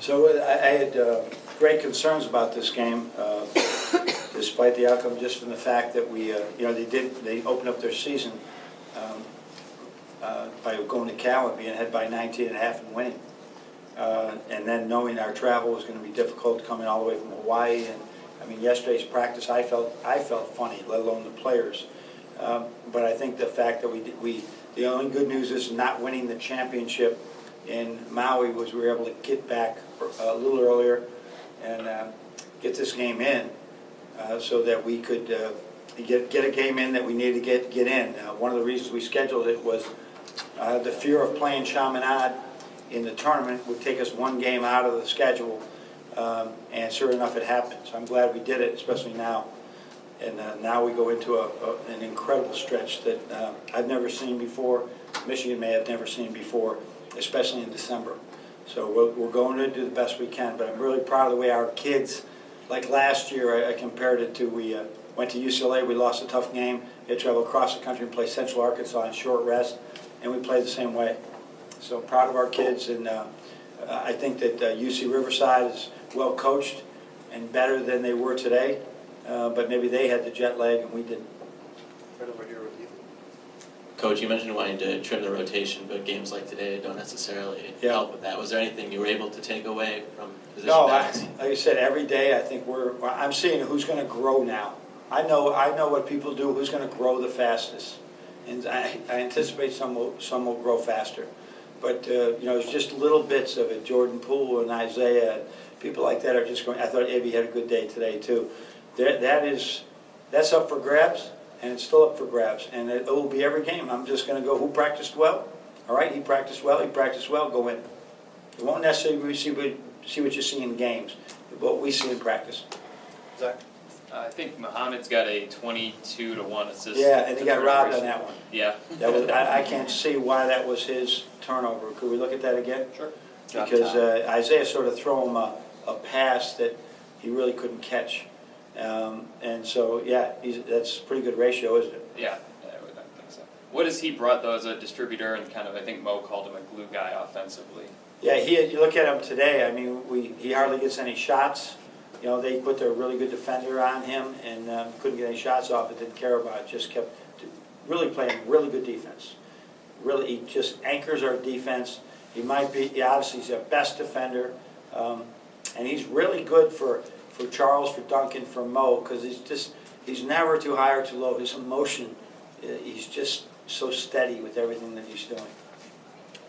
So I had great concerns about this game, despite the outcome, just from the fact that we, they opened up their season by going to Cal and being ahead by 19 and a half and winning. And then knowing our travel was going to be difficult coming all the way from Hawaii. And I mean, yesterday's practice, I felt funny, let alone the players. But I think the fact that the only good news is not winning the championship in Maui was we were able to get back a little earlier and get this game in so that we could get a game in that we needed to get in. One of the reasons we scheduled it was the fear of playing Chaminade in the tournament would take us one game out of the schedule, and sure enough it happened. So I'm glad we did it, especially now. And now we go into an incredible stretch that I've never seen before, Michigan may have never seen before, especially in December. So we're going to do the best we can, but I'm really proud of the way our kids, like last year, I compared it to, we went to UCLA, we lost a tough game, we had to travel across the country and play Central Arkansas in short rest, and we played the same way. So proud of our kids, and I think that UC Riverside is well coached and better than they were today, but maybe they had the jet lag and we didn't. Right over here with you. Coach, you mentioned wanting to trim the rotation, but games like today don't necessarily help with that. Was there anything you were able to take away from position backs? No, like I said, every day I think I'm seeing who's going to grow now. I know what people do, who's going to grow the fastest, and I anticipate some will grow faster. But it's just little bits of it. Jordan Poole and Isaiah, and people like that are just going. I thought Abby had a good day today too. That's up for grabs, and it's still up for grabs, and it will be every game. I'm just going to go, who practiced well? All right, he practiced well, go in. You won't necessarily see what you see in games, but what we see in practice. Zach? I think Muhammad's got a 22-to-1 assist. Yeah, and he got robbed on that one. Yeah. That was, I can't see why that was his turnover. Could we look at that again? Sure. Because Isaiah sort of threw him a pass that he really couldn't catch. And so, yeah, that's a pretty good ratio, isn't it? Yeah, I would think so. What has he brought, though, as a distributor and kind of, I think Mo called him a glue guy offensively? Yeah, you look at him today, I mean, he hardly gets any shots. You know, they put their really good defender on him and couldn't get any shots off it, didn't care about it, just kept really playing really good defense. Really, he just anchors our defense. He might be, obviously he's our best defender, and he's really good for Charles, for Duncan, for Mo, because he's never too high or too low. His emotion, he's just so steady with everything that he's doing.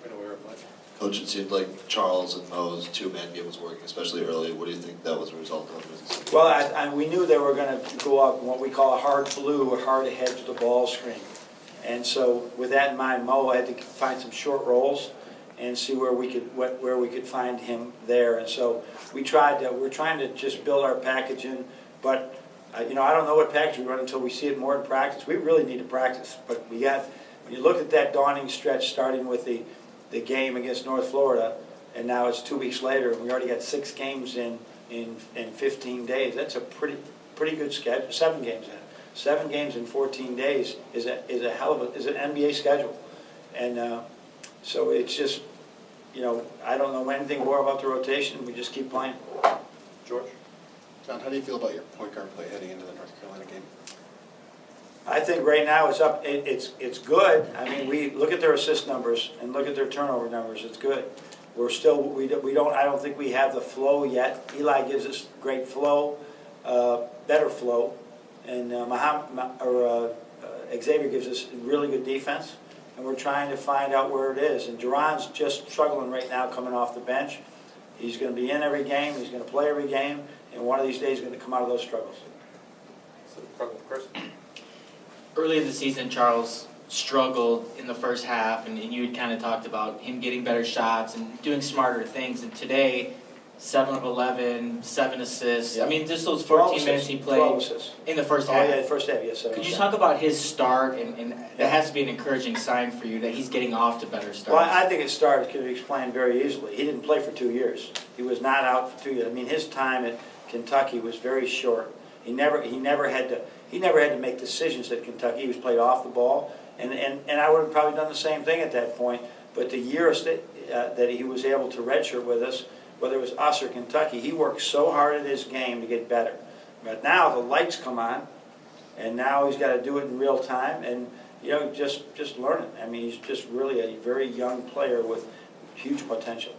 Right over here, Mike. Coach, it seemed like Charles and Mo's two-man game was working, especially early. What do you think that was a result of? Well, we knew they were going to go up what we call a hard blue or hard to hedge the ball screen. And so with that in mind, Mo had to find some short rolls and see where we could find him there. And so we're trying to just build our package in, but I don't know what package we run until we see it more in practice. We really need to practice, but when you look at that daunting stretch starting with the game against North Florida, and now it's 2 weeks later, and we already got 6 games in 15 days. That's a pretty good schedule. 7 games in. 7 games in 14 days is a hell of is an NBA schedule, and so it's just I don't know anything more about the rotation. We just keep playing. George? John, how do you feel about your point guard play heading into the North Carolina game? I think right now it's up. It's good. I mean, we look at their assist numbers and look at their turnover numbers. It's good. We're still we don't. I don't think we have the flow yet. Eli gives us great flow, better flow, and Xavier gives us really good defense. And we're trying to find out where it is. And Duran's just struggling right now, coming off the bench. He's going to be in every game. He's going to play every game, and one of these days he's going to come out of those struggles. So, Chris? Early in the season, Charles struggled in the first half, and you had kind of talked about him getting better shots and doing smarter things. And today, 7 of 11, 7 assists. Yep. I mean, just those 14 minutes he played in the first half. Oh, yeah, the first half, yes. Could you talk about his start, and that has to be an encouraging sign for you that he's getting off to better starts? Well, I think his start could be explained very easily. He didn't play for 2 years. He was not out for 2 years. I mean, his time at Kentucky was very short. He never had to make decisions at Kentucky. He was played off the ball, and I would have probably done the same thing at that point. But the year that he was able to redshirt with us, whether it was us or Kentucky, he worked so hard at his game to get better. But now the lights come on, and now he's got to do it in real time, and just learn it. I mean, he's just really a very young player with huge potential.